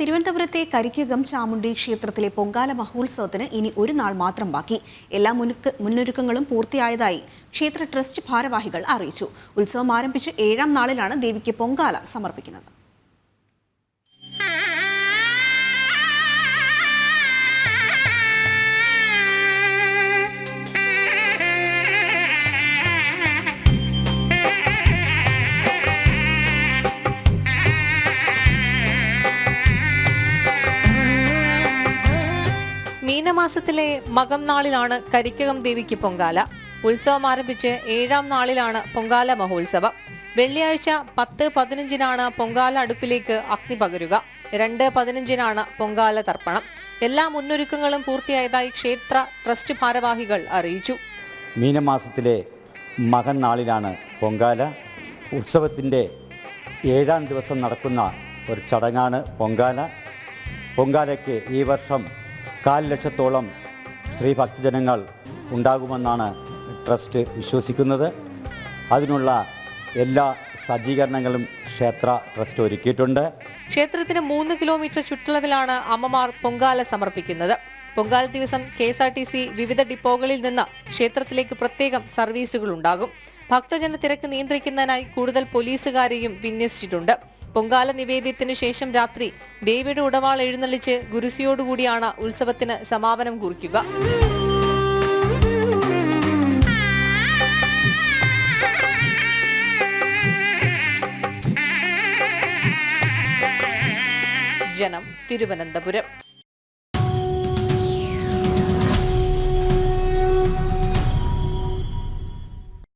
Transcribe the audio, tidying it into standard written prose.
തിരുവനന്തപുരത്തെ കരിക്കകം ചാമുണ്ഡി ക്ഷേത്രത്തിലെ പൊങ്കാല മഹോത്സവത്തിന് ഇനി ഒരു നാൾ മാത്രം ബാക്കി. എല്ലാ മുന്നൊരുക്കങ്ങളും പൂർത്തിയായതായി ക്ഷേത്ര ട്രസ്റ്റ് ഭാരവാഹികൾ അറിയിച്ചു. ഉത്സവം ആരംഭിച്ച് 7ാം നാളിലാണ് ദേവിക്ക് പൊങ്കാല സമർപ്പിക്കുന്നത്. മീനമാസത്തിലെ മകം നാളിലാണ് കരിക്കകം ദേവിക്ക് പൊങ്കാല. ഉത്സവം ആരംഭിച്ച് 7ാം നാളിലാണ് പൊങ്കാല മഹോത്സവം. വെള്ളിയാഴ്ച 10:15 പൊങ്കാല അടുപ്പിലേക്ക് അഗ്നി പകരുക. 2:15 പൊങ്കാല തർപ്പണം. എല്ലാ മുന്നൊരുക്കങ്ങളും പൂർത്തിയായതായി ക്ഷേത്ര ട്രസ്റ്റ് ഭാരവാഹികൾ അറിയിച്ചു. മീനമാസത്തിലെ മകം നാളിലാണ് പൊങ്കാല. ഉത്സവത്തിൻ്റെ 7ാം ദിവസം നടക്കുന്ന ഒരു ചടങ്ങാണ് പൊങ്കാല. പൊങ്കാലയ്ക്ക് ഈ വർഷം 4 ലക്ഷത്തോളം സ്ത്രീ ഭക്തജനങ്ങൾ ഉണ്ടാകുമെന്നാണ് ട്രസ്റ്റ് വിശ്വസിക്കുന്നത്. അതിനുള്ള എല്ലാ സജ്ജീകരണങ്ങളും ക്ഷേത്ര ട്രസ്റ്റ് ഒരുക്കിയിട്ടുണ്ട്. ക്ഷേത്രത്തിന് 3 കിലോമീറ്റർ ചുറ്റളവിലാണ് അമ്മമാർ പൊങ്കാല സമർപ്പിക്കുന്നത്. പൊങ്കാല ദിവസം KSRTC വിവിധ ഡിപ്പോകളിൽ നിന്ന് ക്ഷേത്രത്തിലേക്ക് പ്രത്യേകം സർവീസുകൾ ഉണ്ടാകും. ഭക്തജന തിരക്ക് നിയന്ത്രിക്കുന്നതിനായി കൂടുതൽ പോലീസുകാരെയും വിന്യസിച്ചിട്ടുണ്ട്. പൊങ്കാല നിവേദ്യത്തിന് ശേഷം രാത്രി ദേവിയുടെ ഉടവാൾ എഴുന്നള്ളിച്ച് ഗുരുസിയോടുകൂടിയാണ് ഉത്സവത്തിന് സമാപനം കുറിക്കുക. ജനം, തിരുവനന്തപുരം.